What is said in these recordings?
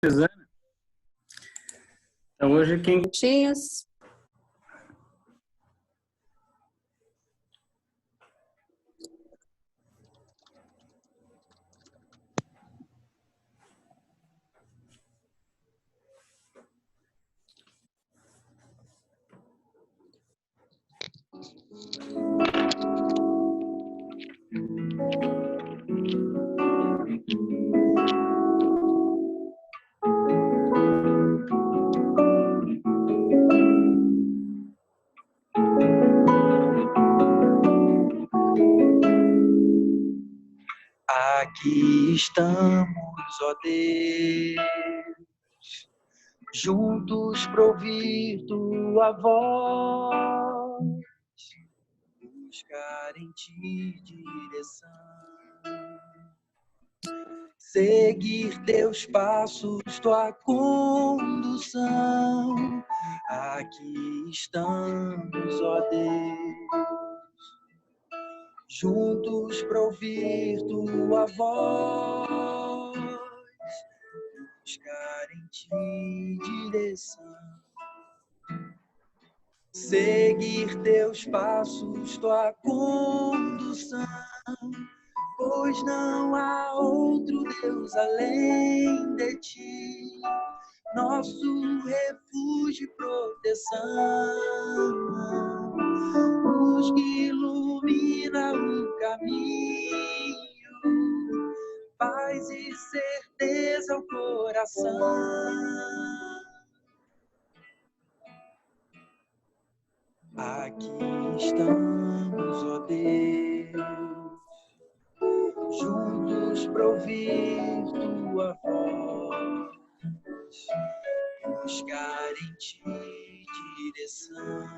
Suzana. Então hoje quem... Tinhas. Aqui estamos, ó Deus, juntos pra ouvir tua voz, buscar em ti direção, seguir teus passos, tua condução. Aqui estamos, ó Deus, juntos pra ouvir tua voz, buscar em ti direção, seguir teus passos, tua condução, pois não há outro Deus além de ti, nosso refúgio e proteção, luz que ilumina o caminho, paz e certeza ao coração. Aqui estamos, ó Deus, juntos pra ouvir tua voz, buscar em ti direção,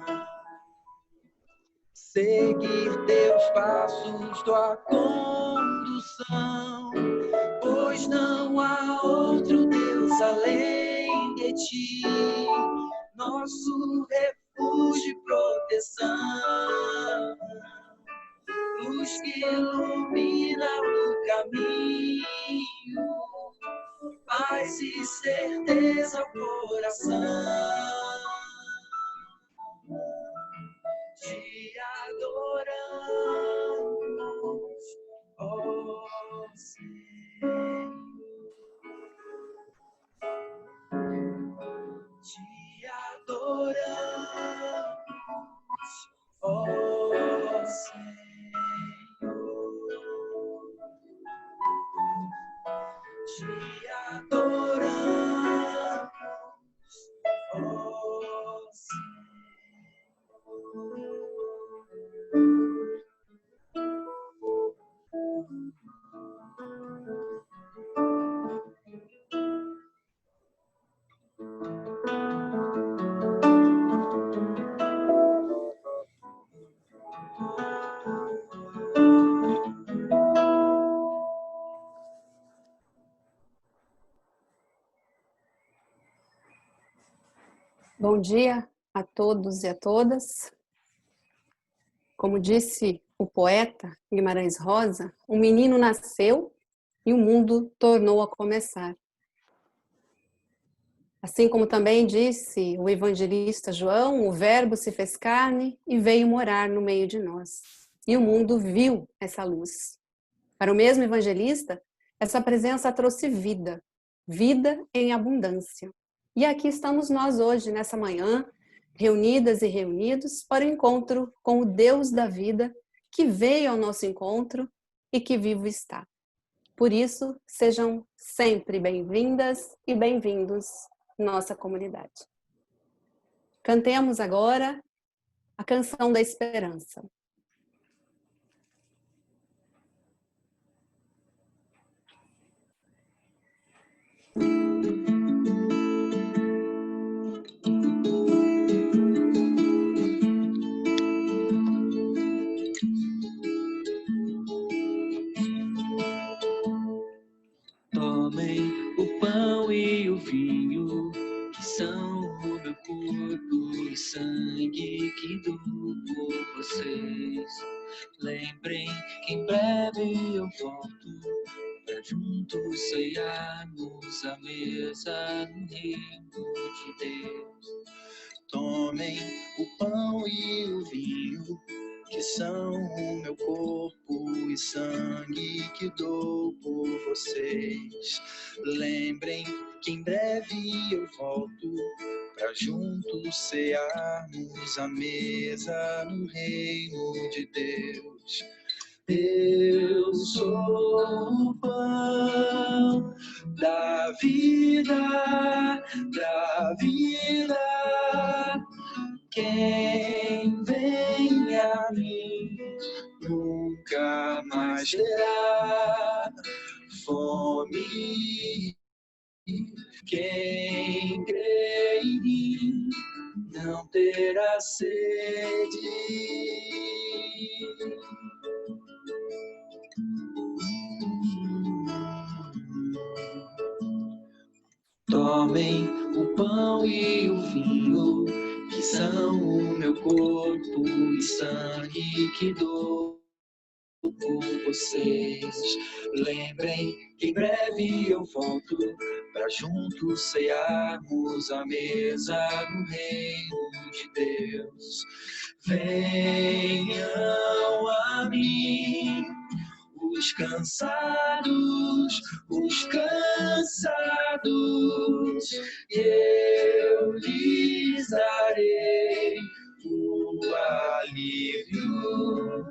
seguir teus passos, tua condução, pois não há outro Deus além de ti, nosso refúgio e proteção, luz que ilumina o caminho, paz e certeza ao coração. Te adoramos, ó Senhor. Te adoramos, ó Senhor. Te adoramos, ó Senhor. Bom dia a todos e a todas. Como disse o poeta Guimarães Rosa, um menino nasceu e o mundo tornou a começar. Assim como também disse o evangelista João, o Verbo se fez carne e veio morar no meio de nós. E o mundo viu essa luz. Para o mesmo evangelista, essa presença trouxe vida, vida em abundância. E aqui estamos nós hoje, nessa manhã, reunidas e reunidos para o encontro com o Deus da vida que veio ao nosso encontro e que vivo está. Por isso, sejam sempre bem-vindas e bem-vindos nossa comunidade. Cantemos agora a canção da esperança. Tomem o pão e o vinho, que são o meu corpo e sangue que dou por vocês. Lembrem que em breve eu volto, para juntos ceiarmos à mesa no reino de Deus. Tomem o pão e o vinho, que são o meu corpo e sangue que dou por vocês. Lembrem que em breve eu volto, para juntos cearmos à mesa no reino de Deus. Eu sou o pão da vida, da vida. Quem vem a mim nunca mais terá fome. Quem crê em mim não terá sede. Tomem o pão e o vinho, que são o meu corpo e sangue que dou por vocês. Lembrem que em breve eu volto, para juntos cearmos à mesa no reino de Deus. Venham a mim os cansados, e eu lhes darei o alívio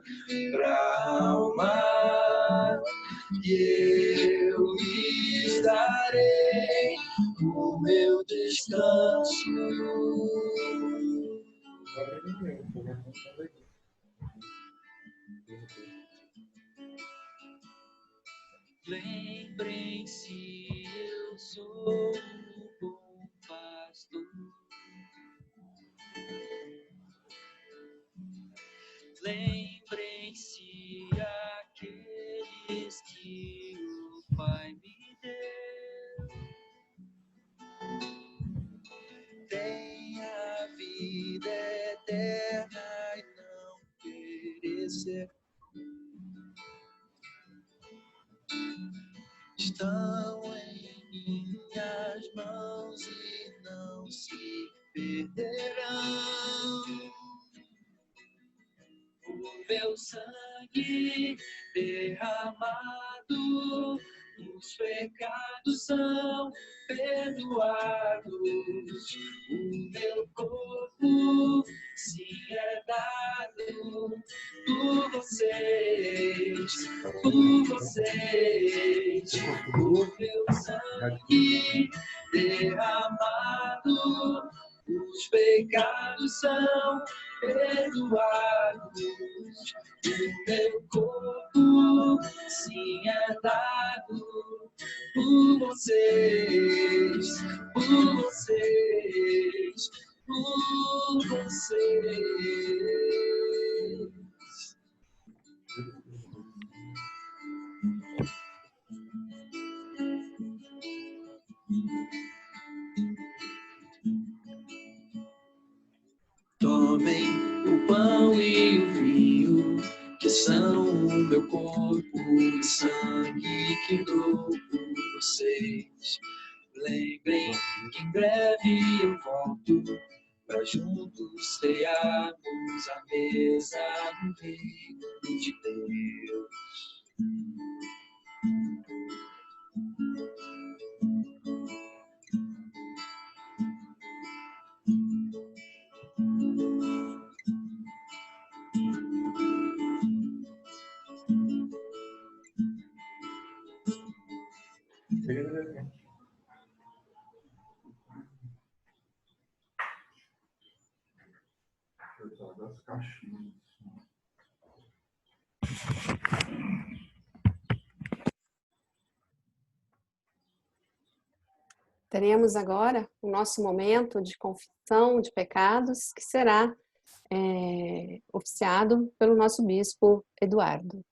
pra alma, e eu lhes darei o meu descanso. Lembrem-se, eu sou o bom pastor. Lembrem-se aqueles que o Pai me deu. Tem a vida eterna e não perecer. Estão em minhas mãos e não se perderão. O meu sangue derramado, os pecados são perdoados. O meu corpo sim é dado por vocês, por vocês. O meu sangue derramado, os pecados são perdoados. O meu corpo sim é dado por vocês, por vocês, por vocês. Tomem o pão e o vinho, que são o meu corpo e sangue que dou por vocês. Lembrem que em breve eu volto, para juntos cearmos à mesa no reino de Deus. Das caixinhas. Teremos agora o nosso momento de confissão de pecados, que será oficiado pelo nosso bispo Eduardo.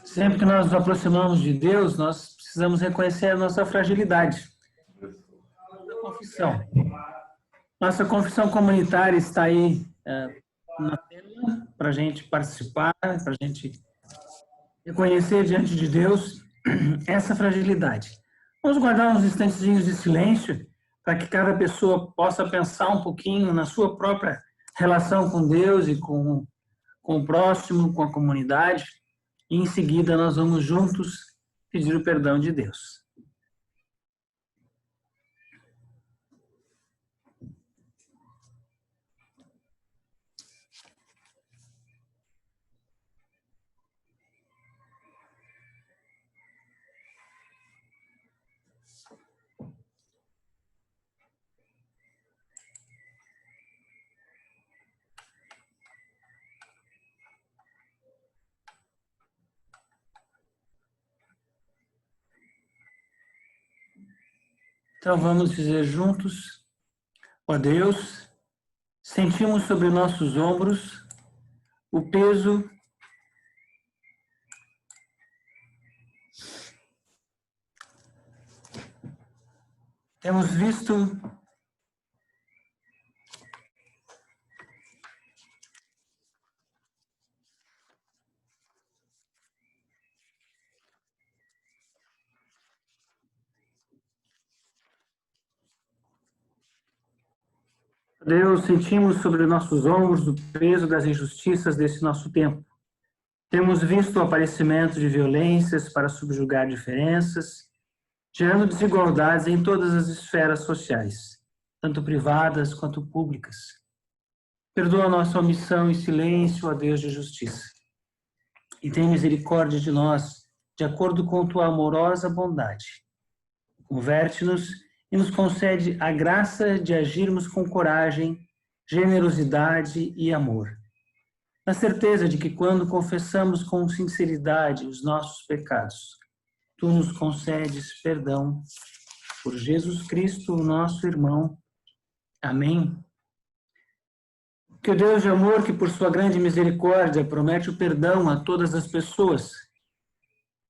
Sempre que nós nos aproximamos de Deus, nós precisamos reconhecer a nossa fragilidade. A confissão. Nossa confissão comunitária está aí na tela para a gente participar, para a gente reconhecer diante de Deus essa fragilidade. Vamos guardar uns instantezinhos de silêncio para que cada pessoa possa pensar um pouquinho na sua própria relação com Deus e com o próximo, com a comunidade. E em seguida nós vamos juntos pedir o perdão de Deus. Então vamos dizer juntos: ó Deus, sentimos sobre nossos ombros o peso temos visto Deus, sentimos sobre nossos ombros o peso das injustiças desse nosso tempo. Temos visto o aparecimento de violências para subjugar diferenças, gerando desigualdades em todas as esferas sociais, tanto privadas quanto públicas. Perdoa nossa omissão e silêncio, ó Deus de justiça, e tem misericórdia de nós, de acordo com tua amorosa bondade. Converte-nos e nos concede a graça de agirmos com coragem, generosidade e amor, na certeza de que quando confessamos com sinceridade os nossos pecados, tu nos concedes perdão por Jesus Cristo, nosso irmão. Amém. Que o Deus de amor, que por sua grande misericórdia promete o perdão a todas as pessoas,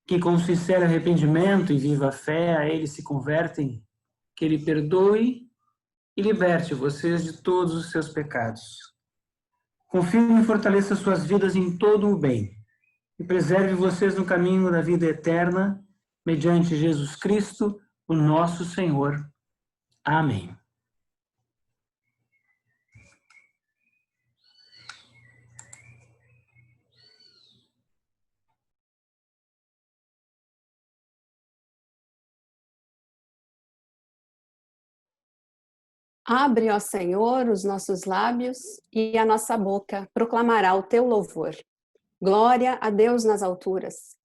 que com sincero arrependimento e viva fé a Ele se convertem, que Ele perdoe e liberte vocês de todos os seus pecados. Confirme e fortaleça suas vidas em todo o bem e preserve vocês no caminho da vida eterna, mediante Jesus Cristo, o nosso Senhor. Amém. Abre, ó Senhor, os nossos lábios e a nossa boca proclamará o teu louvor. Glória a Deus nas alturas.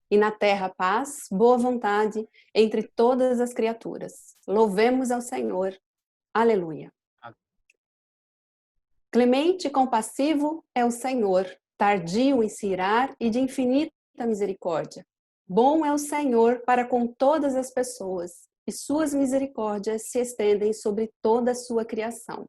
E na terra paz, boa vontade entre todas as criaturas. Louvemos ao Senhor. Aleluia. Clemente e compassivo é o Senhor, tardio em se irar e de infinita misericórdia. Bom é o Senhor para com todas as pessoas, e suas misericórdias se estendem sobre toda a sua criação.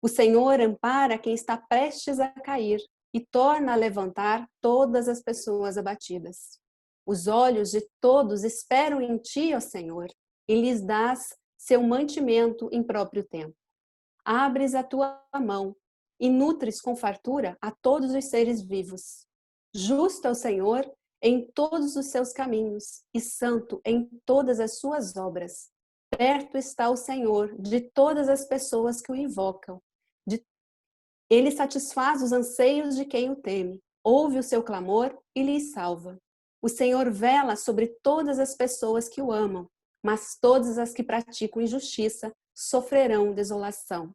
O Senhor ampara quem está prestes a cair e torna a levantar todas as pessoas abatidas. Os olhos de todos esperam em ti, ó Senhor, e lhes dás seu mantimento em próprio tempo. Abres a tua mão e nutres com fartura a todos os seres vivos. Justo é o Senhor em todos os seus caminhos e santo em todas as suas obras. Perto está o Senhor de todas as pessoas que o invocam. Ele satisfaz os anseios de quem o teme, ouve o seu clamor e lhes salva. O Senhor vela sobre todas as pessoas que o amam, mas todas as que praticam injustiça sofrerão desolação.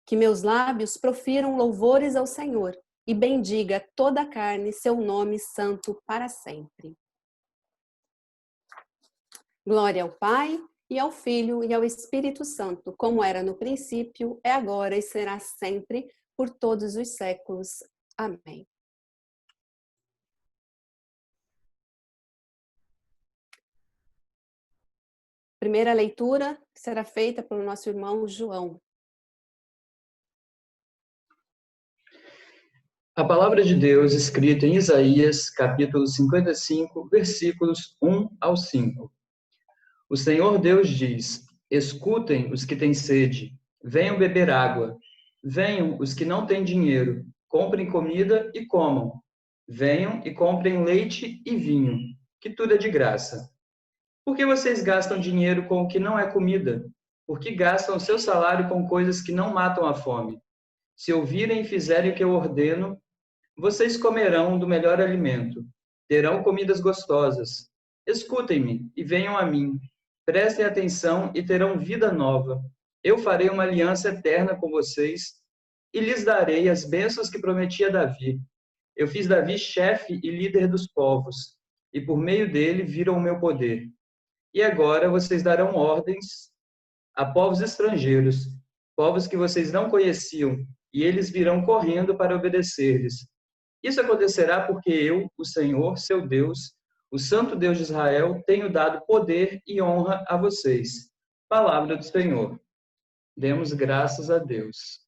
Que meus lábios profiram louvores ao Senhor e bendiga toda a carne seu nome santo para sempre. Glória ao Pai, e ao Filho, e ao Espírito Santo, como era no princípio, é agora e será sempre, por todos os séculos. Amém. Primeira leitura será feita pelo nosso irmão João. A palavra de Deus escrita em Isaías, capítulo 55, versículos 1 ao 5. O Senhor Deus diz: escutem os que têm sede, venham beber água, venham os que não têm dinheiro, comprem comida e comam. Venham e comprem leite e vinho, que tudo é de graça. Por que vocês gastam dinheiro com o que não é comida? Por que gastam o seu salário com coisas que não matam a fome? Se ouvirem e fizerem o que eu ordeno, vocês comerão do melhor alimento, terão comidas gostosas. Escutem-me e venham a mim. Prestem atenção e terão vida nova. Eu farei uma aliança eterna com vocês e lhes darei as bênçãos que prometi a Davi. Eu fiz Davi chefe e líder dos povos, e por meio dele viram o meu poder. E agora vocês darão ordens a povos estrangeiros, povos que vocês não conheciam, e eles virão correndo para obedecer-lhes. Isso acontecerá porque eu, o Senhor, seu Deus, o Santo Deus de Israel, tenho dado poder e honra a vocês. Palavra do Senhor. Demos graças a Deus.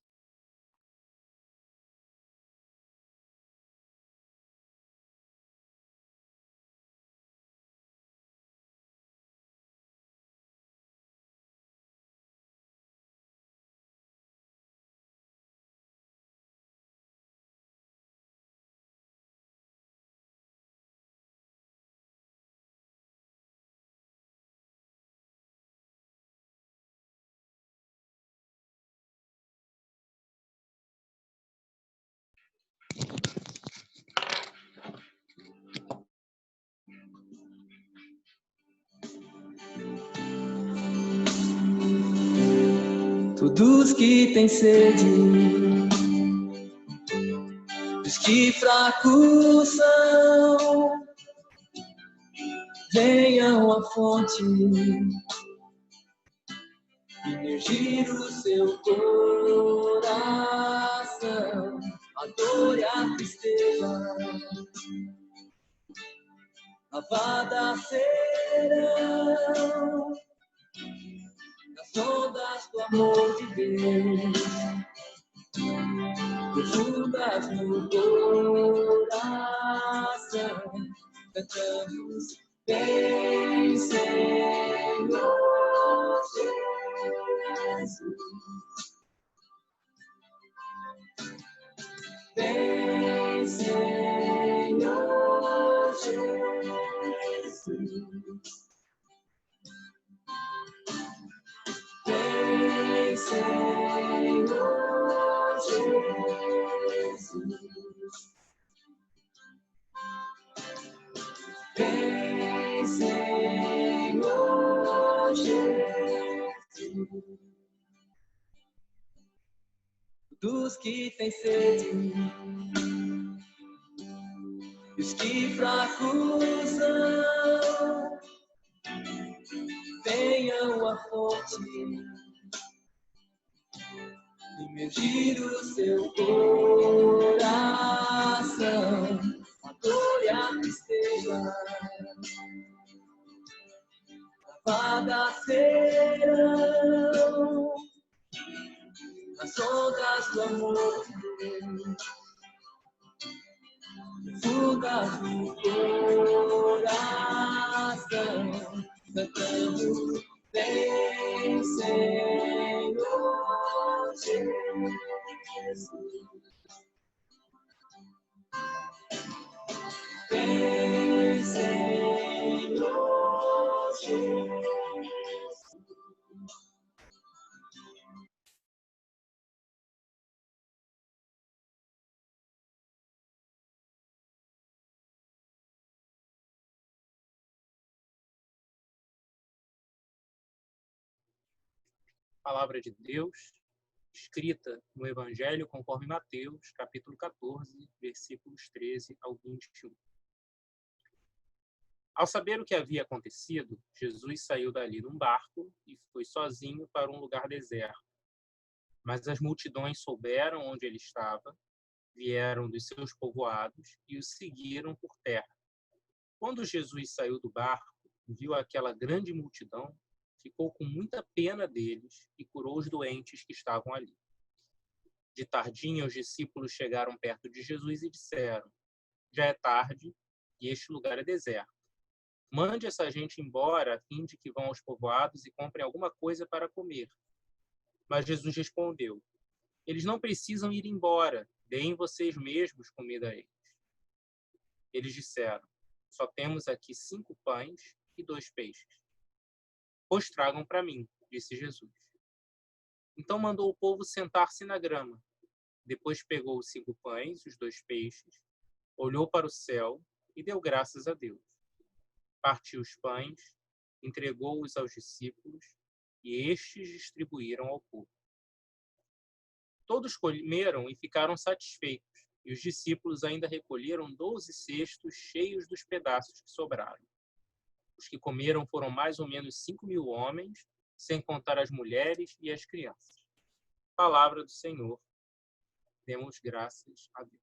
Todos que têm sede, os que fracos são, venham à fonte, imergir o seu coração, a dor e a tristeza, lavadas serão nas ondas do amor de Deus, profundas no coração, cantamos, vem Senhor Jesus, vem Senhor Jesus. Vem, Senhor Jesus. Vem, Senhor Jesus. Dos que têm sede, os que fracos são, venham à fonte, imergir o seu coração, a dor e a tristeza, lavadas serão nas ondas do amor de Deus, profundas no coração, cantando, vem Senhor Jesus. Vem Senhor Jesus. Palavra de Deus, escrita no Evangelho conforme Mateus, capítulo 14, versículos 13 ao 21. Ao saber o que havia acontecido, Jesus saiu dali num barco e foi sozinho para um lugar deserto. Mas as multidões souberam onde ele estava, vieram dos seus povoados e o seguiram por terra. Quando Jesus saiu do barco, viu aquela grande multidão, ficou com muita pena deles e curou os doentes que estavam ali. De tardinha, os discípulos chegaram perto de Jesus e disseram: já é tarde e este lugar é deserto. Mande essa gente embora a fim de que vão aos povoados e comprem alguma coisa para comer. Mas Jesus respondeu: Eles não precisam ir embora. Deem vocês mesmos comida a eles. Eles disseram: só temos aqui 5 pães e 2 peixes. Pois tragam para mim, disse Jesus. Então mandou o povo sentar-se na grama. Depois pegou os 5 pães e os 2 peixes, olhou para o céu e deu graças a Deus. Partiu os pães, entregou-os aos discípulos e estes distribuíram ao povo. Todos comeram e ficaram satisfeitos, e os discípulos ainda recolheram 12 cestos cheios dos pedaços que sobraram. Os que comeram foram mais ou menos 5.000 homens, sem contar as mulheres e as crianças. Palavra do Senhor. Demos graças a Deus.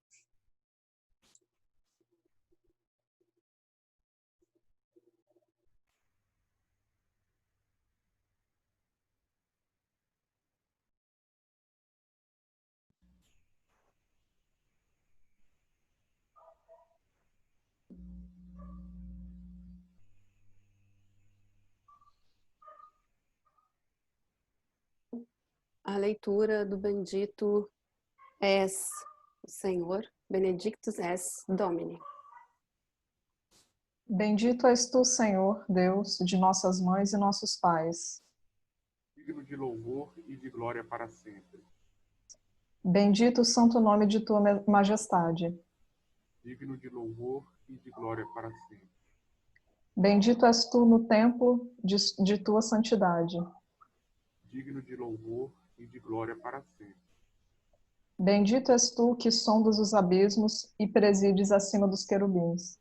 A leitura do bendito és o Senhor, benedictus es Domini. Bendito és tu, Senhor, Deus de nossas mães e nossos pais. Digno de louvor e de glória para sempre. Bendito o santo nome de tua majestade. Digno de louvor e de glória para sempre. Bendito és tu no templo de tua santidade. Digno de louvor e de glória para sempre. Bendito és tu que sondas os abismos e presides acima dos querubins.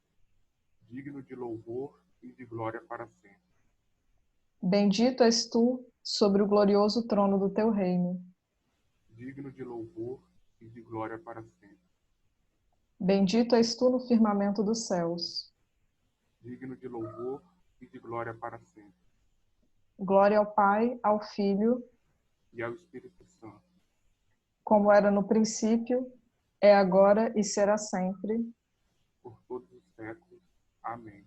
Digno de louvor e de glória para sempre. Bendito és tu sobre o glorioso trono do teu reino. Digno de louvor e de glória para sempre. Bendito és tu no firmamento dos céus. Digno de louvor e de glória para sempre. Glória ao Pai, ao Filho, E ao Espírito Santo, como era no princípio, é agora e será sempre. por todos os séculos. Amém.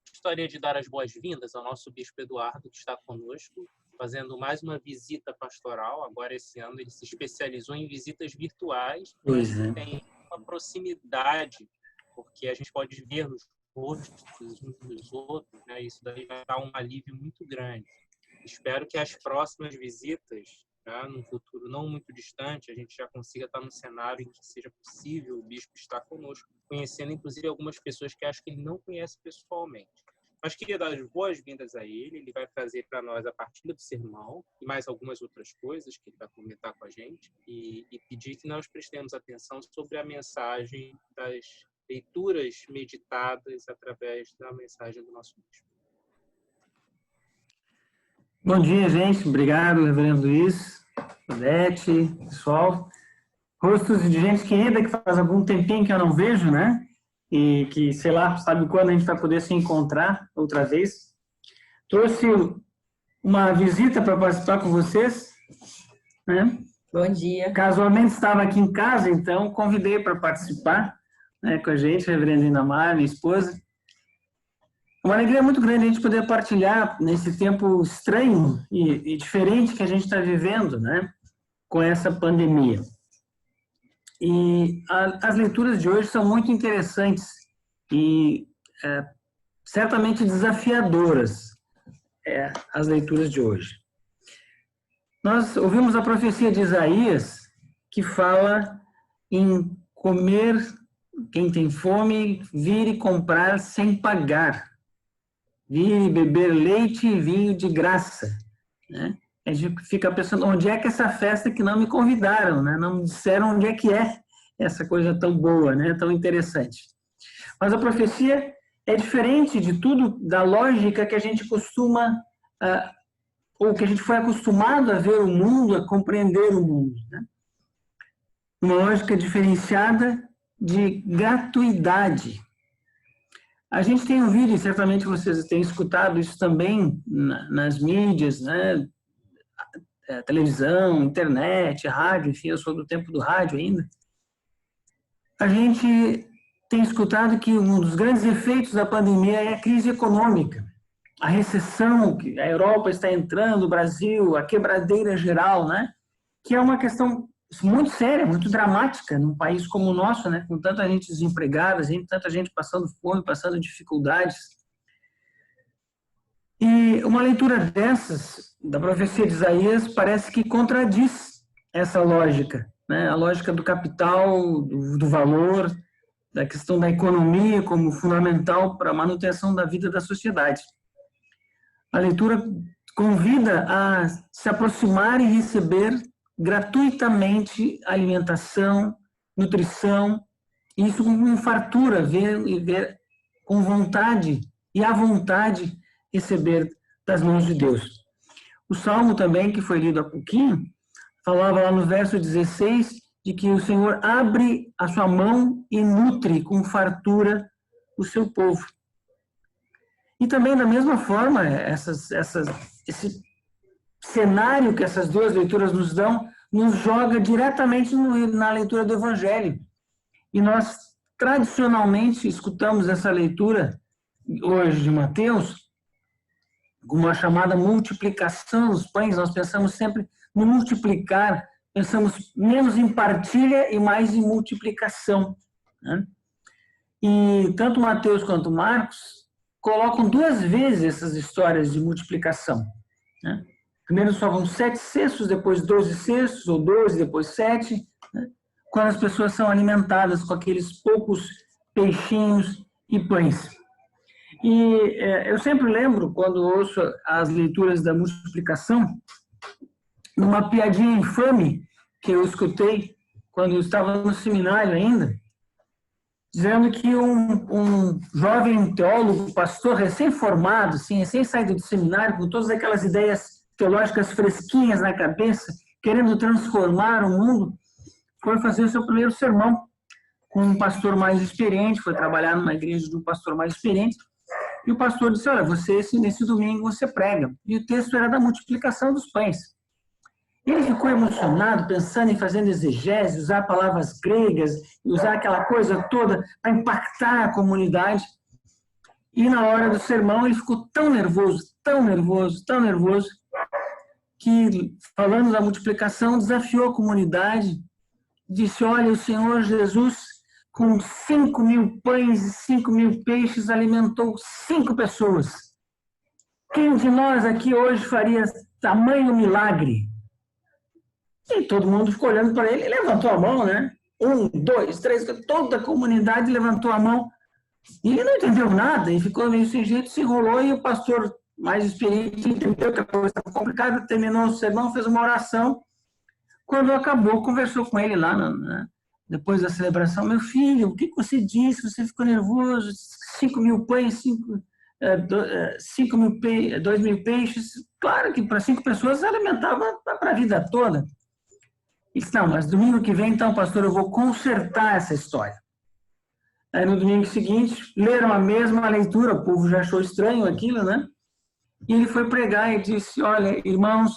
Gostaria de dar as boas-vindas ao nosso Bispo Eduardo, que está conosco, fazendo mais uma visita pastoral. Agora, esse ano, ele se especializou em visitas virtuais. Pois é. Tem uma proximidade, porque a gente pode ver os rostos uns dos outros, né? Isso daí vai dar um alívio muito grande. Espero que as próximas visitas, né, num futuro não muito distante, a gente já consiga estar num cenário em que seja possível o Bispo estar conosco, conhecendo, inclusive, algumas pessoas que acho que ele não conhece pessoalmente. Mas queria dar as boas-vindas a ele. Ele vai trazer para nós a partilha do sermão e mais algumas outras coisas que ele vai comentar com a gente e pedir que nós prestemos atenção sobre a mensagem das leituras meditadas através da mensagem do nosso bispo. Bom dia, gente. Obrigado, reverendo Luiz, Odete, pessoal. Rostos de gente querida que faz algum tempinho que eu não vejo, né? E que, sei lá, sabe quando a gente vai poder se encontrar outra vez. Trouxe uma visita para participar com vocês, né? Bom dia. Casualmente estava aqui em casa, então convidei para participar, né, com a gente, a reverenda Inamar, minha esposa. Uma alegria muito grande a gente poder partilhar nesse tempo estranho e diferente que a gente está vivendo, né, com essa pandemia. E as leituras de hoje são muito interessantes e certamente desafiadoras, as leituras de hoje. Nós ouvimos a profecia de Isaías, que fala em comer, quem tem fome, vir e comprar sem pagar. Vir e beber leite e vinho de graça, né? A gente fica pensando, onde é que essa festa que não me convidaram, né? Não me disseram onde é que é essa coisa tão boa, né? Tão interessante. Mas a profecia é diferente de tudo, da lógica que a gente costuma, ou que a gente foi acostumado a ver o mundo, a compreender o mundo, né? Uma lógica diferenciada de gratuidade. A gente tem ouvido, e certamente vocês têm escutado isso também nas mídias, né? Televisão, internet, rádio, enfim, eu sou do tempo do rádio ainda. A gente tem escutado que um dos grandes efeitos da pandemia é a crise econômica, a recessão que a Europa está entrando, o Brasil, a quebradeira geral, né? Que é uma questão muito séria, muito dramática num país como o nosso, né? Com tanta gente desempregada, tanta gente passando fome, passando dificuldades. E uma leitura dessas, da profecia de Isaías, parece que contradiz essa lógica, né? A lógica do capital, do valor, da questão da economia como fundamental para a manutenção da vida da sociedade. A leitura convida a se aproximar e receber gratuitamente alimentação, nutrição, isso com fartura, ver com vontade e à vontade receber das mãos de Deus. O Salmo também, que foi lido há pouquinho, falava lá no verso 16 de que o Senhor abre a sua mão e nutre com fartura o seu povo. E também, da mesma forma, esse cenário que essas duas leituras nos dão, nos joga diretamente na leitura do Evangelho. E nós, tradicionalmente, escutamos essa leitura, hoje, de Mateus, como a chamada multiplicação dos pães. Nós pensamos sempre no multiplicar, pensamos menos em partilha e mais em multiplicação, né? E tanto Mateus quanto Marcos colocam duas vezes essas histórias de multiplicação, né? Primeiro só vão 7 cestos, depois 12 cestos, ou 12, depois 7, né? Quando as pessoas são alimentadas com aqueles poucos peixinhos e pães. E eu sempre lembro, quando ouço as leituras da multiplicação, uma piadinha infame que eu escutei quando eu estava no seminário ainda, dizendo que um jovem teólogo, pastor recém-formado, assim, recém-saído do seminário, com todas aquelas ideias teológicas fresquinhas na cabeça, querendo transformar o mundo, foi fazer o seu primeiro sermão com um pastor mais experiente, foi trabalhar numa igreja de um pastor mais experiente, e o pastor disse: olha, nesse domingo você prega. E o texto era da multiplicação dos pães. Ele ficou emocionado, pensando em fazer exegese, usar palavras gregas, usar aquela coisa toda para impactar a comunidade. E na hora do sermão ele ficou tão nervoso, que, falando da multiplicação, desafiou a comunidade, disse: olha, o Senhor Jesus, com 5.000 pães e 5.000 peixes, alimentou 5 pessoas. Quem de nós aqui hoje faria tamanho milagre? E todo mundo ficou olhando para ele e levantou a mão, né? 1, 2, 3, toda a comunidade levantou a mão. E ele não entendeu nada, e ficou meio sem jeito, se enrolou, e o pastor mais experiente entendeu que a coisa estava complicada, terminou o sermão, fez uma oração. Quando acabou, conversou com ele lá, depois da celebração: meu filho, o que você disse? Você ficou nervoso? 5.000 pães, 2.000 peixes. Claro que para 5 pessoas se alimentava para a vida toda. Ele disse: não, mas domingo que vem, então, pastor, eu vou consertar essa história. Aí no domingo seguinte, leram a mesma leitura, o povo já achou estranho aquilo, né? E ele foi pregar e disse: olha, irmãos,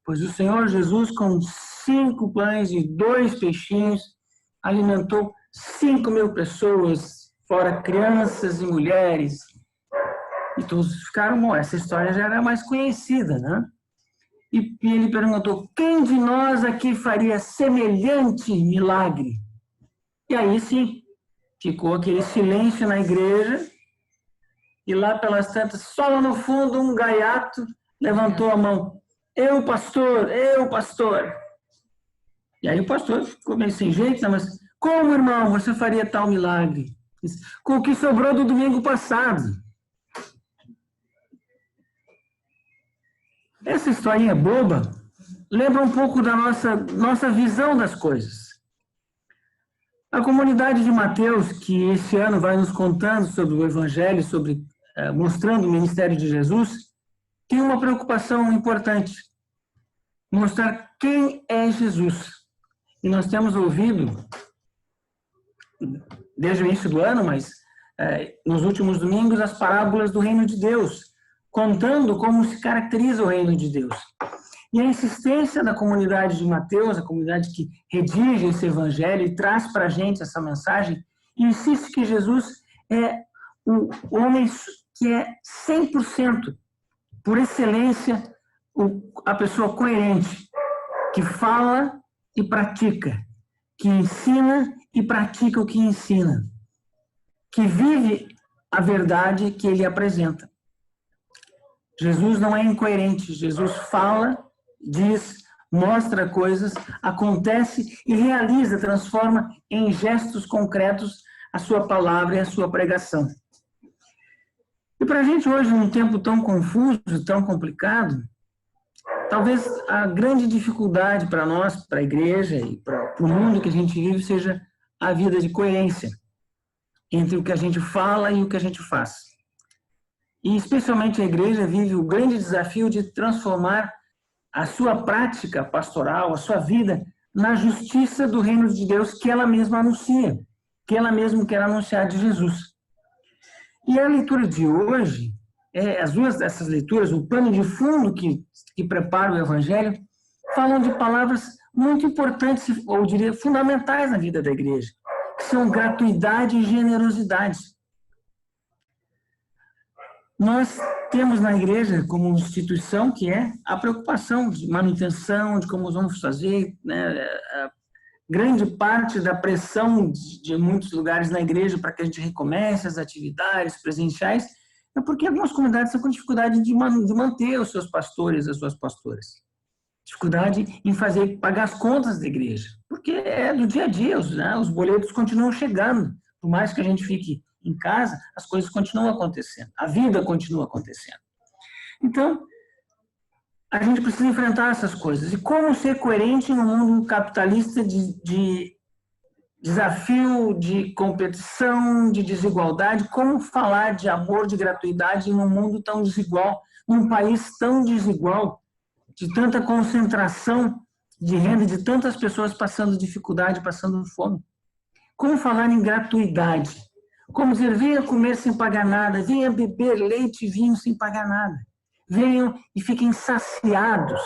pois o Senhor Jesus, com 5 pães e 2 peixinhos, alimentou 5.000 pessoas, fora crianças e mulheres. E todos ficaram: bom, essa história já era mais conhecida, né? E ele perguntou: quem de nós aqui faria semelhante milagre? E aí sim, ficou aquele silêncio na igreja, e lá pelas tantas, só lá no fundo, um gaiato levantou a mão: eu, pastor, eu, pastor. E aí o pastor ficou meio sem jeito, né? Mas como, irmão, você faria tal milagre? Com o que sobrou do domingo passado. Essa historinha boba lembra um pouco da nossa visão das coisas. A comunidade de Mateus, que esse ano vai nos contando sobre o Evangelho, mostrando o ministério de Jesus, tem uma preocupação importante: mostrar quem é Jesus. E nós temos ouvido, desde o início do ano, mas nos últimos domingos, as parábolas do reino de Deus, contando como se caracteriza o reino de Deus. E a insistência da comunidade de Mateus, a comunidade que redige esse evangelho e traz para a gente essa mensagem, insiste que Jesus é o homem que é 100%, por excelência, a pessoa coerente, que fala e pratica, que ensina e pratica o que ensina, que vive a verdade que ele apresenta. Jesus não é incoerente, Jesus fala, diz, mostra coisas, acontece e realiza, transforma em gestos concretos a sua palavra e a sua pregação. E para a gente hoje, num tempo tão confuso, tão complicado, talvez a grande dificuldade para nós, para a igreja e para o mundo que a gente vive, seja a vida de coerência entre o que a gente fala e o que a gente faz. E especialmente a igreja vive o grande desafio de transformar a sua prática pastoral, a sua vida, na justiça do reino de Deus que ela mesma anuncia, que ela mesma quer anunciar de Jesus. E a leitura de hoje, as duas dessas leituras, o pano de fundo que prepara o Evangelho, falam de palavras muito importantes, ou diria fundamentais na vida da igreja, que são gratuidade e generosidade. Nós temos na igreja como instituição que é a preocupação de manutenção, de como vamos fazer, né? Grande parte da pressão de muitos lugares na igreja para que a gente recomece as atividades presenciais é porque algumas comunidades estão com dificuldade de manter os seus pastores, as suas pastoras. Dificuldade em pagar as contas da igreja, porque é do dia a dia, os boletos continuam chegando. Por mais que a gente fique em casa, as coisas continuam acontecendo, a vida continua acontecendo. Então, a gente precisa enfrentar essas coisas. E como ser coerente no mundo capitalista de desafio, de competição, de desigualdade? Como falar de amor, de gratuidade num mundo tão desigual, num país tão desigual, de tanta concentração de renda, de tantas pessoas passando dificuldade, passando fome? Como falar em gratuidade? Como dizer, venha comer sem pagar nada, venha beber leite e vinho sem pagar nada. Venham e fiquem saciados.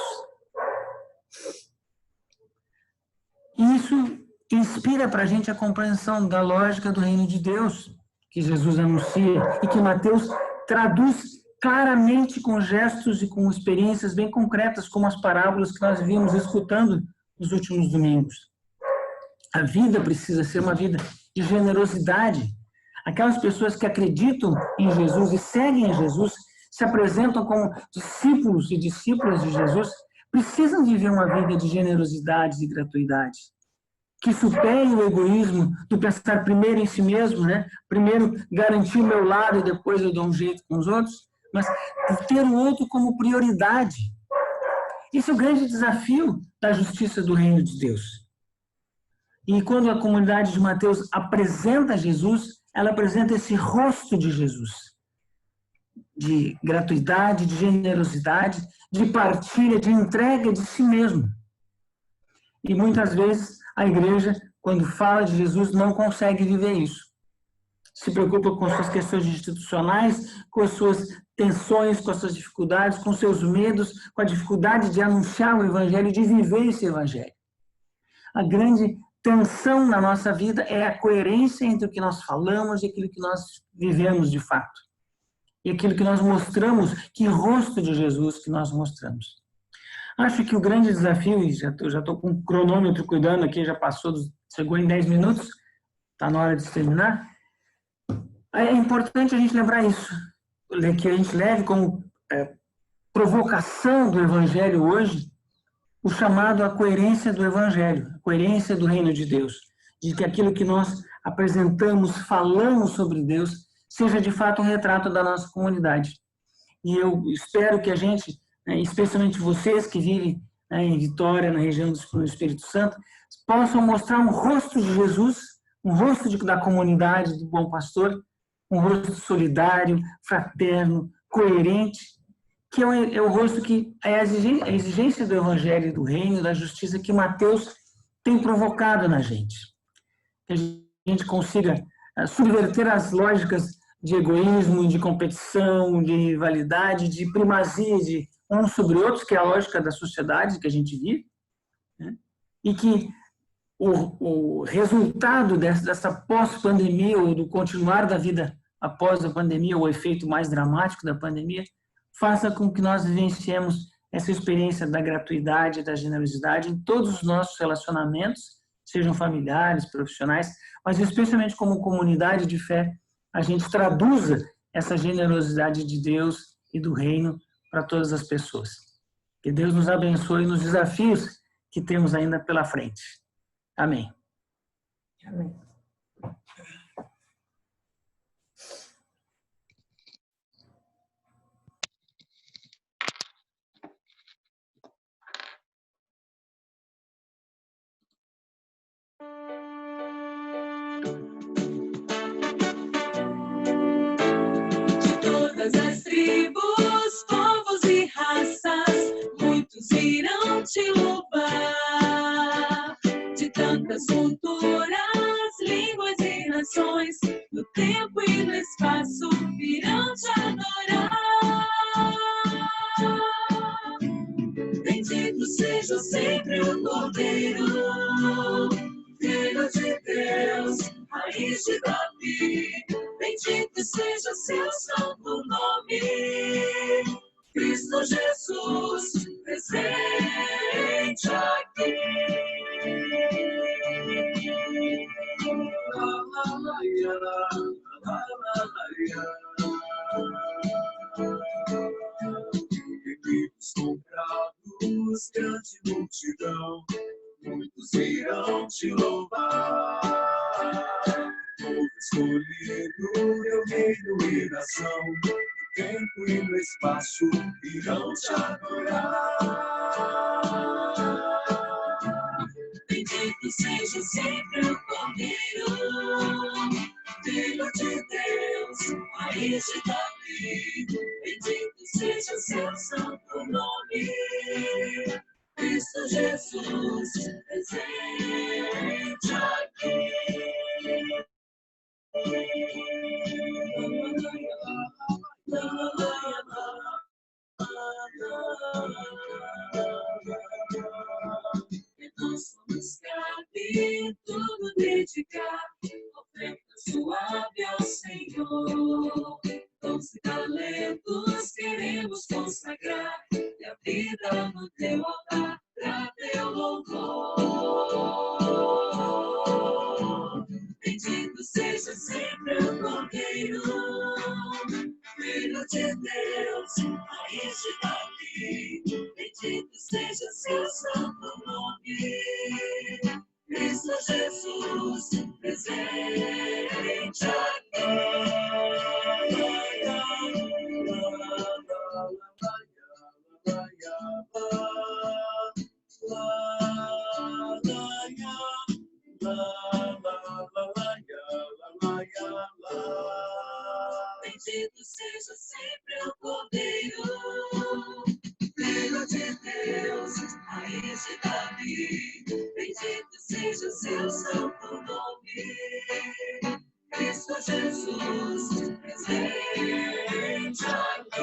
Isso inspira para a gente a compreensão da lógica do reino de Deus, que Jesus anuncia e que Mateus traduz claramente com gestos e com experiências bem concretas, como as parábolas que nós vimos escutando nos últimos domingos. A vida precisa ser uma vida de generosidade. Aquelas pessoas que acreditam em Jesus e seguem a Jesus, se apresentam como discípulos e discípulas de Jesus, precisam viver uma vida de generosidade e gratuidade, que supere o egoísmo do pensar primeiro em si mesmo, né? Primeiro garantir o meu lado e depois eu dou um jeito com os outros, mas ter o outro como prioridade. Esse é o grande desafio da justiça do reino de Deus. E quando a comunidade de Mateus apresenta Jesus, ela apresenta esse rosto de Jesus, de gratuidade, de generosidade, de partilha, de entrega de si mesmo. E muitas vezes a igreja, quando fala de Jesus, não consegue viver isso. Se preocupa com suas questões institucionais, com as suas tensões, com as suas dificuldades, com seus medos, com a dificuldade de anunciar o evangelho, de viver esse evangelho. A grande tensão na nossa vida é a coerência entre o que nós falamos e aquilo que nós vivemos de fato. E aquilo que nós mostramos, que rosto de Jesus que nós mostramos. Acho que o grande desafio, e já estou com o cronômetro cuidando aqui, já chegou em 10 minutos, está na hora de terminar. É importante a gente lembrar isso, que a gente leve como provocação do Evangelho hoje, o chamado à coerência do Evangelho, a coerência do reino de Deus, de que aquilo que nós apresentamos, falamos sobre Deus, seja de fato um retrato da nossa comunidade. E eu espero que a gente, especialmente vocês que vivem em Vitória, na região do Espírito Santo, possam mostrar um rosto de Jesus, um rosto da comunidade, do bom pastor, um rosto solidário, fraterno, coerente, que é o rosto que é a exigência do Evangelho e do Reino, da justiça que Mateus tem provocado na gente. Que a gente consiga subverter as lógicas de egoísmo, de competição, de rivalidade, de primazia, de uns sobre outros, que é a lógica da sociedade que a gente vive, né? E que o resultado dessa pós-pandemia, ou do continuar da vida após a pandemia, o efeito mais dramático da pandemia, faça com que nós vivenciemos essa experiência da gratuidade, da generosidade em todos os nossos relacionamentos, sejam familiares, profissionais, mas especialmente como comunidade de fé, a gente traduza essa generosidade de Deus e do reino para todas as pessoas. Que Deus nos abençoe nos desafios que temos ainda pela frente. Amém. Amém. De todas as tribos, povos e raças, muitos irão te louvar. De tantas culturas, línguas e nações, no tempo e no espaço irão te adorar. Bendito seja sempre o Cordeiro, Filho de Deus, Raiz de Davi. Bendito seja seu santo nome, Cristo Jesus, presente aqui. Inimigos comprados, grande multidão, muitos irão te louvar. Povo escolhido, meu reino e nação, no tempo e no espaço irão te adorar. Bendito seja sempre o Cordeiro, Filho de Deus, Raiz de Davi. Bendito seja seu santo nome, Cristo Jesus, presente aqui. E nós somos cabe tudo dedicar, oferta suave ao Senhor. Dons e talentos queremos consagrar, e a vida no teu altar pra teu louvor. Bendito seja sempre o Cordeiro, Filho de Deus, Raiz de Davi. Bendito seja seu santo nome, Cristo Jesus, presente aqui. Bendito seja sempre o Cordeiro, Filho de Deus, Raiz de Davi. Bendito seja seu santo nome, Cristo Jesus, presente aqui.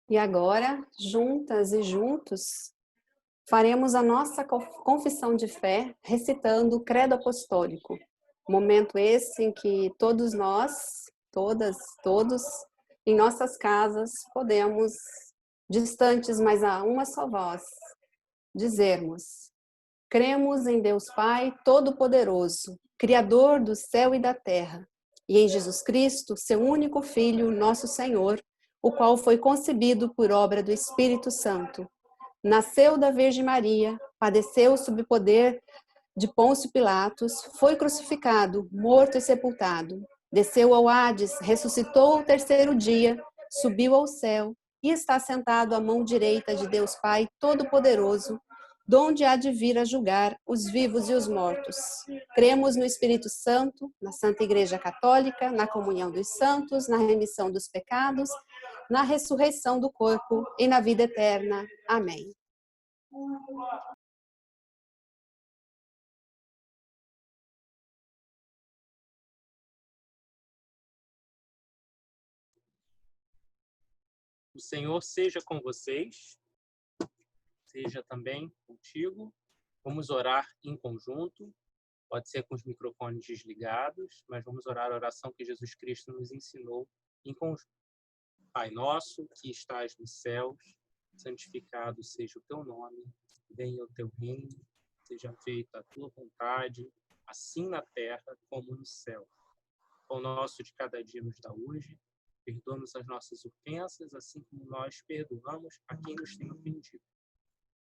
E agora, juntas e juntos, faremos a nossa confissão de fé recitando o Credo Apostólico. Momento esse em que todos nós, todas, todos, em nossas casas, podemos, distantes, mas a uma só voz, dizermos: cremos em Deus Pai Todo-Poderoso, Criador do céu e da terra, e em Jesus Cristo, seu único Filho, nosso Senhor, o qual foi concebido por obra do Espírito Santo. Nasceu da Virgem Maria, padeceu sob o poder de Pôncio Pilatos, foi crucificado, morto e sepultado, Desceu ao Hades, ressuscitou ao terceiro dia, subiu ao céu e está sentado à mão direita de Deus Pai Todo-Poderoso, donde há de vir a julgar os vivos e os mortos. Cremos no Espírito Santo, na Santa Igreja Católica, na comunhão dos santos, na remissão dos pecados, na ressurreição do corpo e na vida eterna. Amém. O Senhor seja com vocês, seja também contigo. Vamos orar em conjunto. Pode ser com os microfones desligados, mas vamos orar a oração que Jesus Cristo nos ensinou em conjunto. Pai nosso, que estás nos céus, santificado seja o teu nome, venha o teu reino, seja feita a tua vontade, assim na terra como no céu. O nosso de cada dia nos dá hoje, perdoa-nos as nossas ofensas, assim como nós perdoamos a quem nos tem ofendido.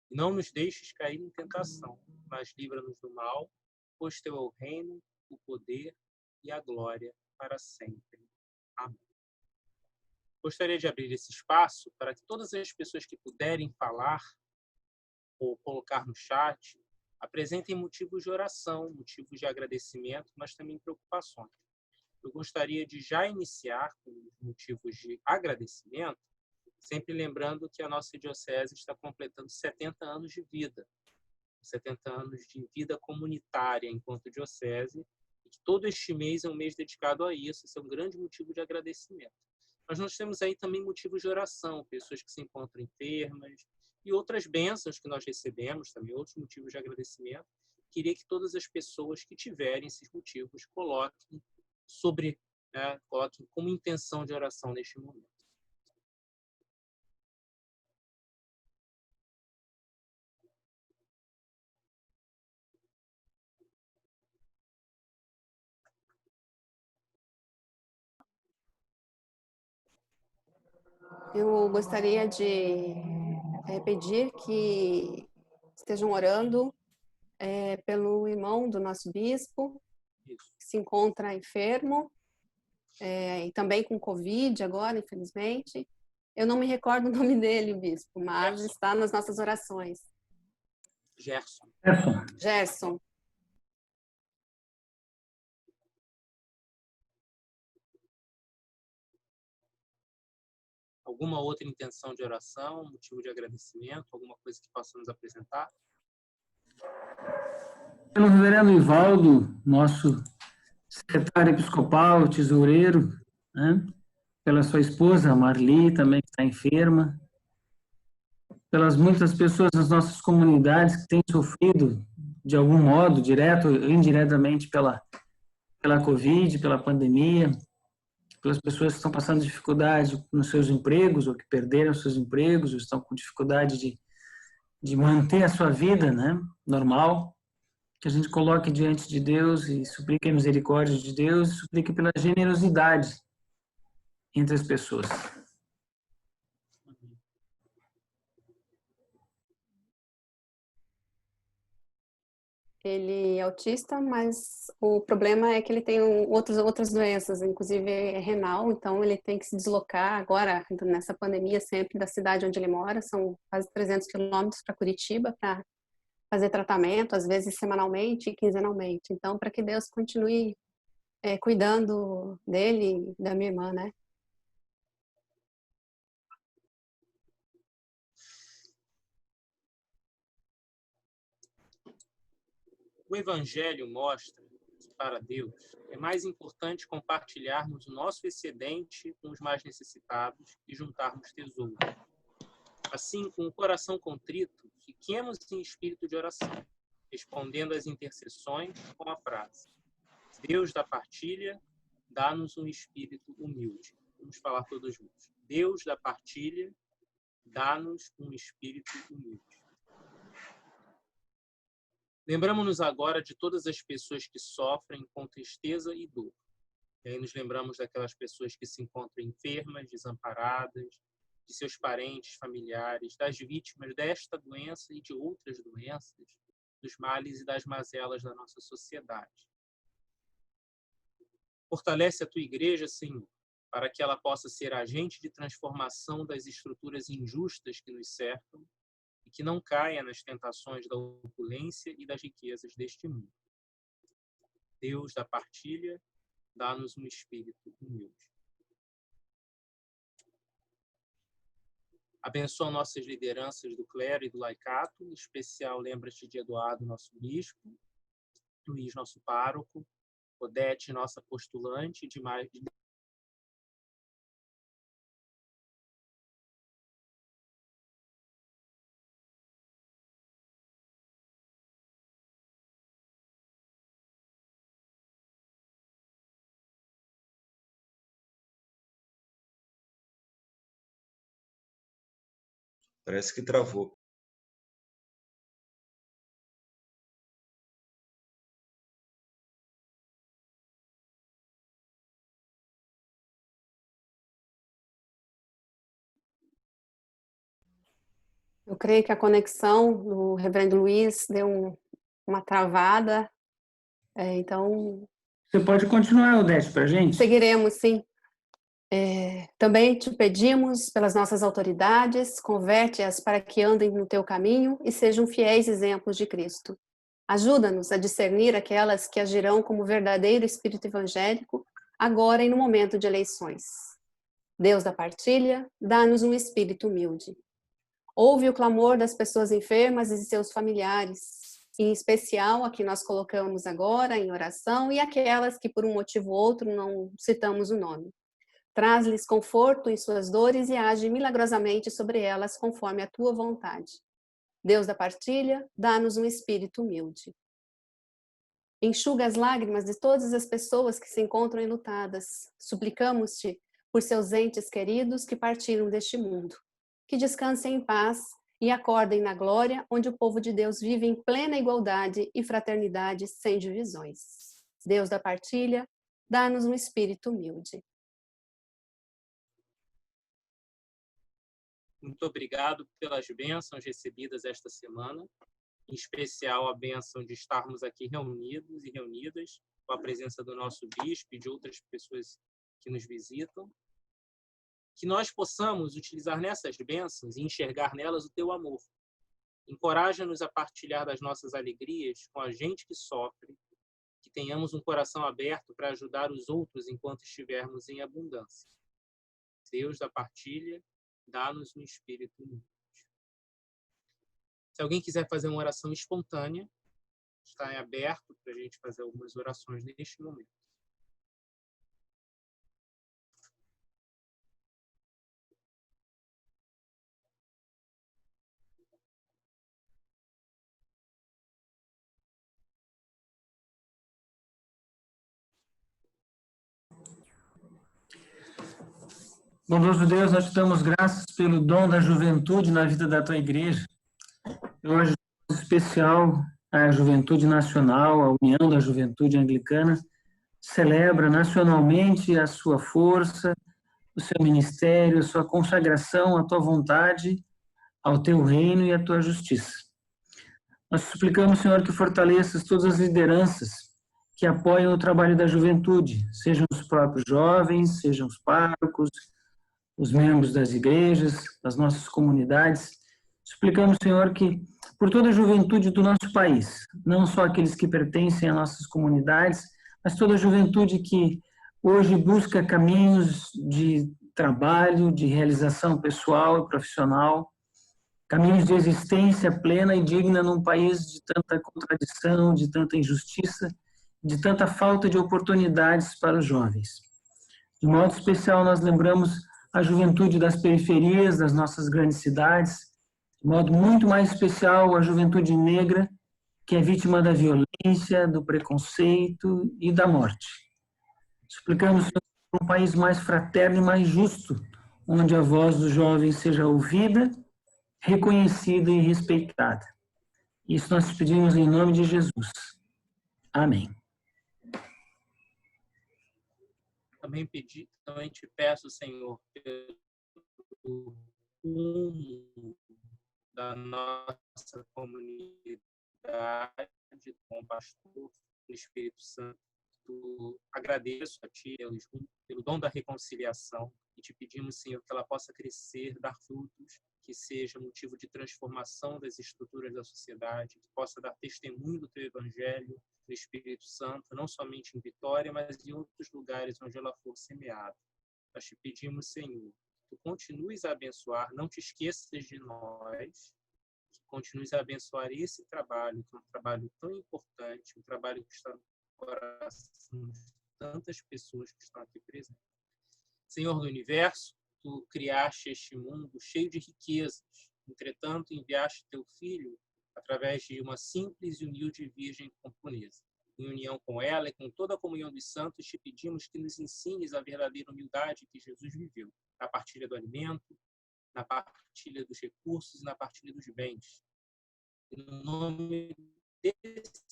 E não nos deixes cair em tentação, mas livra-nos do mal, pois teu é o reino, o poder e a glória para sempre. Amém. Gostaria de abrir esse espaço para que todas as pessoas que puderem falar ou colocar no chat apresentem motivos de oração, motivos de agradecimento, mas também preocupações. Eu gostaria de já iniciar com os motivos de agradecimento, sempre lembrando que a nossa diocese está completando 70 anos de vida, 70 anos de vida comunitária enquanto diocese, e que todo este mês é um mês dedicado a isso, esse é um grande motivo de agradecimento. Mas nós temos aí também motivos de oração, pessoas que se encontram enfermas e outras bênçãos que nós recebemos, também outros motivos de agradecimento. Queria que todas as pessoas que tiverem esses motivos coloquem coloquem como intenção de oração neste momento. Eu gostaria de pedir que estejam orando pelo irmão do nosso bispo, que se encontra enfermo, e também com Covid agora, infelizmente. Eu não me recordo o nome dele, bispo, mas Gerson. está nas nossas orações. Gerson. Gerson. Alguma outra intenção de oração, motivo de agradecimento, alguma coisa que possa nos apresentar? Pelo reverendo Ivaldo, nosso secretário episcopal, tesoureiro, né? Pela sua esposa, Marli, também que está enferma, pelas muitas pessoas das nossas comunidades que têm sofrido, de algum modo, direto ou indiretamente, pela Covid, pela pandemia, pelas pessoas que estão passando dificuldade nos seus empregos, ou que perderam seus empregos, ou estão com dificuldade de manter a sua vida, né, normal, que a gente coloque diante de Deus e suplique a misericórdia de Deus e suplique pela generosidade entre as pessoas. Ele é autista, mas o problema é que ele tem outras doenças, inclusive é renal, então ele tem que se deslocar agora, nessa pandemia, sempre da cidade onde ele mora, são quase 300 quilômetros para Curitiba, para fazer tratamento, às vezes semanalmente e quinzenalmente. Então, para que Deus continue cuidando dele e da minha irmã, né? O Evangelho mostra que, para Deus, é mais importante compartilharmos o nosso excedente com os mais necessitados e juntarmos tesouros. Assim, com o coração contrito, fiquemos em espírito de oração, respondendo às intercessões com a frase: Deus da partilha, dá-nos um espírito humilde. Vamos falar todos juntos. Deus da partilha, dá-nos um espírito humilde. Lembramos-nos agora de todas as pessoas que sofrem com tristeza e dor. E aí nos lembramos daquelas pessoas que se encontram enfermas, desamparadas, de seus parentes, familiares, das vítimas desta doença e de outras doenças, dos males e das mazelas da nossa sociedade. Fortalece a tua igreja, Senhor, para que ela possa ser agente de transformação das estruturas injustas que nos cercam e que não caia nas tentações da opulência e das riquezas deste mundo. Deus da partilha, dá-nos um espírito humilde. Abençoa nossas lideranças do clero e do laicato, em especial lembra-te de Eduardo, nosso bispo, Luiz, nosso pároco, Odete, nossa postulante, e demais. Parece que travou. Eu creio que a conexão do Reverendo Luiz deu uma travada, então Você pode continuar, Odete, para a gente? seguiremos, sim. Também te pedimos pelas nossas autoridades, converte-as para que andem no teu caminho e sejam fiéis exemplos de Cristo. Ajuda-nos a discernir aquelas que agirão como verdadeiro espírito evangélico, agora e no momento de eleições. Deus da partilha, dá-nos um espírito humilde. Ouve o clamor das pessoas enfermas e de seus familiares, em especial a que nós colocamos agora em oração e aquelas que por um motivo ou outro não citamos o nome. Traz-lhes conforto em suas dores e age milagrosamente sobre elas conforme a tua vontade. Deus da partilha, dá-nos um espírito humilde. Enxuga as lágrimas de todas as pessoas que se encontram enlutadas. Suplicamos-te por seus entes queridos que partiram deste mundo. Que descansem em paz e acordem na glória, onde o povo de Deus vive em plena igualdade e fraternidade sem divisões. Deus da partilha, dá-nos um espírito humilde. Muito obrigado pelas bênçãos recebidas esta semana, em especial a bênção de estarmos aqui reunidos e reunidas, com a presença do nosso bispo e de outras pessoas que nos visitam. Que nós possamos utilizar nessas bênçãos e enxergar nelas o teu amor. Encoraja-nos a partilhar das nossas alegrias com a gente que sofre, que tenhamos um coração aberto para ajudar os outros enquanto estivermos em abundância. Deus da partilha, dá-nos um espírito humilde. Se alguém quiser fazer uma oração espontânea, está em aberto para a gente fazer algumas orações neste momento. Bondoso Deus, nós te damos graças pelo dom da juventude na vida da tua igreja. Hoje, em especial, a Juventude Nacional, a União da Juventude Anglicana, celebra nacionalmente a sua força, o seu ministério, a sua consagração, a tua vontade, ao teu reino e à tua justiça. Nós suplicamos, Senhor, que fortaleças todas as lideranças que apoiam o trabalho da juventude, sejam os próprios jovens, sejam os párocos, os membros das igrejas, das nossas comunidades. Suplicamos, Senhor, que por toda a juventude do nosso país, não só aqueles que pertencem a nossas comunidades, mas toda a juventude que hoje busca caminhos de trabalho, de realização pessoal e profissional, caminhos de existência plena e digna num país de tanta contradição, de tanta injustiça, de tanta falta de oportunidades para os jovens. De modo especial, nós lembramos a juventude das periferias das nossas grandes cidades, de modo muito mais especial a juventude negra, que é vítima da violência, do preconceito e da morte. Suplicamos por um país mais fraterno e mais justo, onde a voz dos jovens seja ouvida, reconhecida e respeitada. Isso nós te pedimos em nome de Jesus. Amém. Também te peço, Senhor, pelo rumo da nossa comunidade, com o pastor, o Espírito Santo, agradeço a Ti pelo dom da reconciliação e te pedimos, Senhor, que ela possa crescer, dar frutos, que seja motivo de transformação das estruturas da sociedade, que possa dar testemunho do Teu Evangelho, do Espírito Santo, não somente em Vitória, mas em outros lugares onde ela for semeada. Nós te pedimos, Senhor, que Tu continues a abençoar, não te esqueças de nós, que continues a abençoar esse trabalho, que é um trabalho tão importante, um trabalho que está no coração de tantas pessoas que estão aqui presentes. Senhor do Universo, Tu criaste este mundo cheio de riquezas, entretanto enviaste Teu Filho através de uma simples e humilde Virgem camponesa. Em união com ela e com toda a comunhão dos santos, te pedimos que nos ensines a verdadeira humildade que Jesus viveu, na partilha do alimento, na partilha dos recursos e na partilha dos bens. No nome desse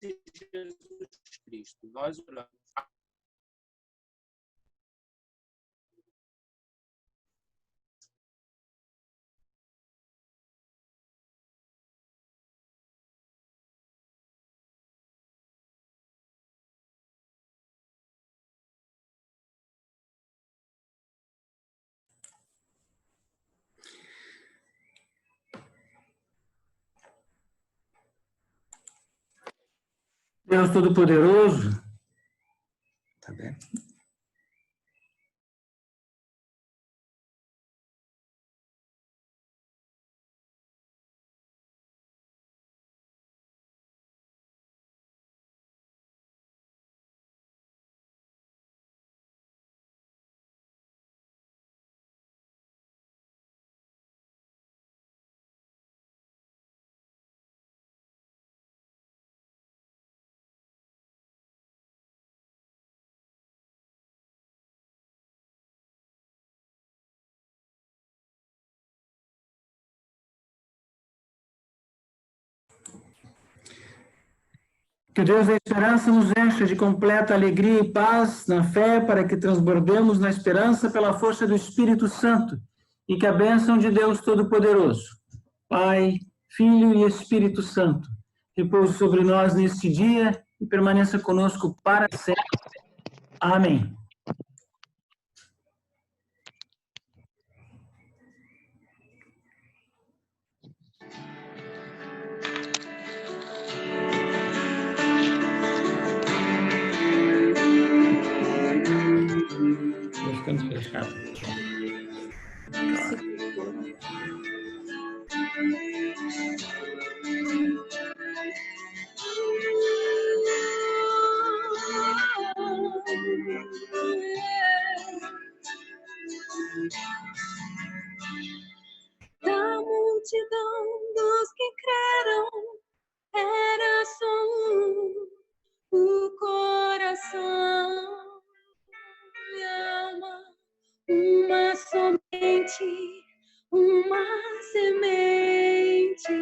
Jesus Cristo, nós oramos. Deus Todo-Poderoso, Tá bem? que o Deus da esperança nos encha de completa alegria e paz na fé, para que transbordemos na esperança pela força do Espírito Santo, e que a bênção de Deus Todo-Poderoso, Pai, Filho e Espírito Santo, repouse sobre nós neste dia e permaneça conosco para sempre. Amém. Estou ficando fechado. Da multidão dos que creram, era só o coração e alma, uma somente, uma semente.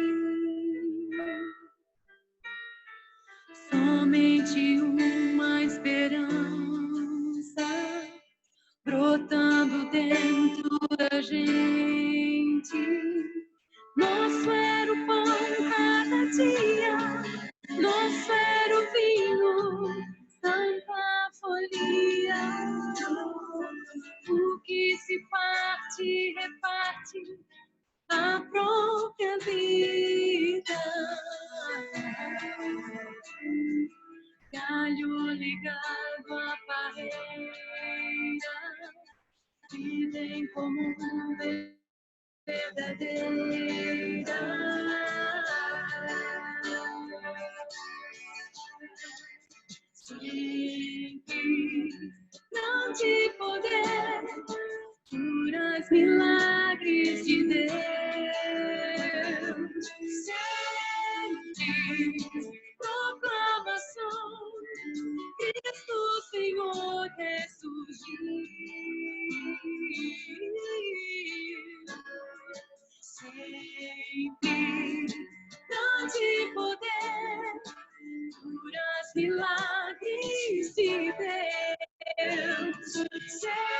Somente uma esperança brotando dentro da gente. Nosso era o pão cada dia, nosso era o vinho, santa folia. O que se parte, reparte a própria vida. Galho ligado à parreira, vida em comum verdadeira. Sempre grande poder, curas, milagres de Deus. Sempre proclamação, Cristo Senhor ressurgiu. Sempre grande poder, curas, milagres de Deus. Sempre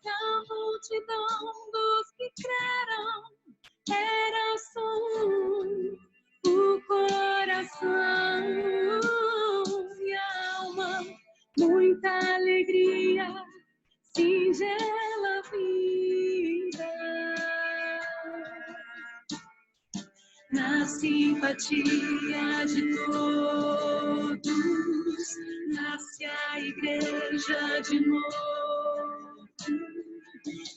que a multidão dos que creram era só o coração e a alma, muita alegria, singela vida. Na simpatia de todos, nasce a igreja de novo.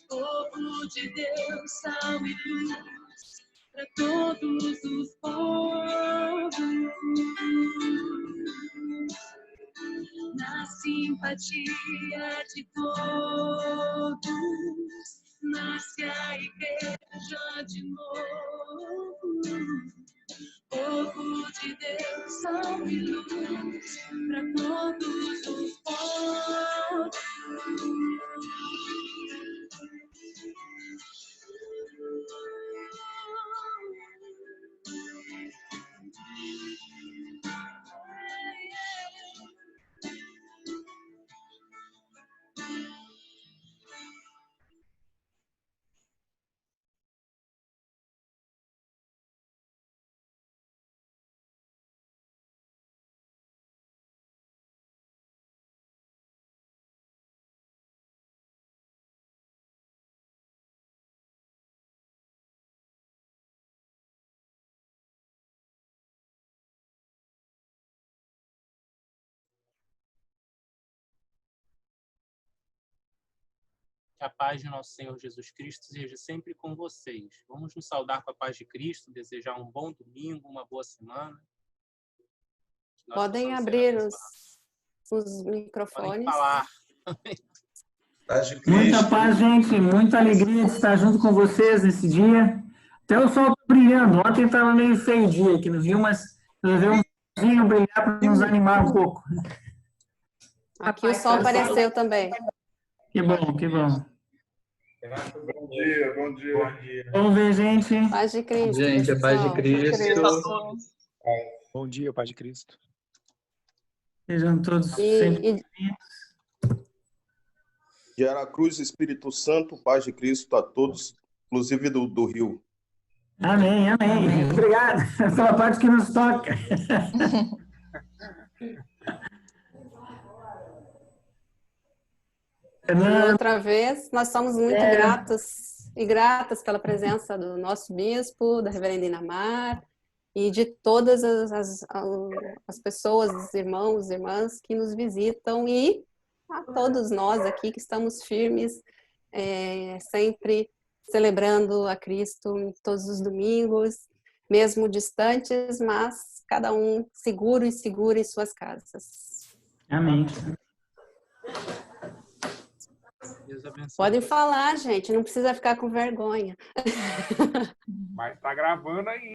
Povo de Deus, sal e luz para todos os povos. Na simpatia de todos, nasce a igreja de novo. Povo de Deus, sal e luz para todos os povos. Que a paz de nosso Senhor Jesus Cristo seja sempre com vocês. Vamos nos saudar com a paz de Cristo, desejar um bom domingo, uma boa semana. Nós Podem possamos ser abrir abençoados. os Podem microfones. falar. Paz de Muita Cristo. paz, gente. Muita alegria de estar junto com vocês nesse dia. Até o sol está brilhando. Ontem estava meio feio o dia aqui no Rio, mas resolveu um pouquinho brilhar para nos animar um pouco. Aqui o sol apareceu também. Que bom, que bom. Bom dia, bom dia. Bom dia. Vamos ver, gente. Paz de Cristo. Gente, a paz de pessoal. Cristo. Bom dia, Pai de Cristo. Sejam todos sempre E De Aracruz, Espírito Santo, paz de Cristo a todos, inclusive do Rio. Amém, amém. Obrigado pela parte que nos toca. outra vez, nós somos muito gratos e gratas pela presença do nosso bispo, da reverenda Inamar, e de todas as pessoas, os irmãos e irmãs que nos visitam, e a todos nós aqui que estamos firmes, sempre celebrando a Cristo todos os domingos, mesmo distantes, mas cada um seguro e seguro em suas casas. Amém. Deus abençoe. Podem falar, gente, não precisa ficar com vergonha. Mas tá gravando aí.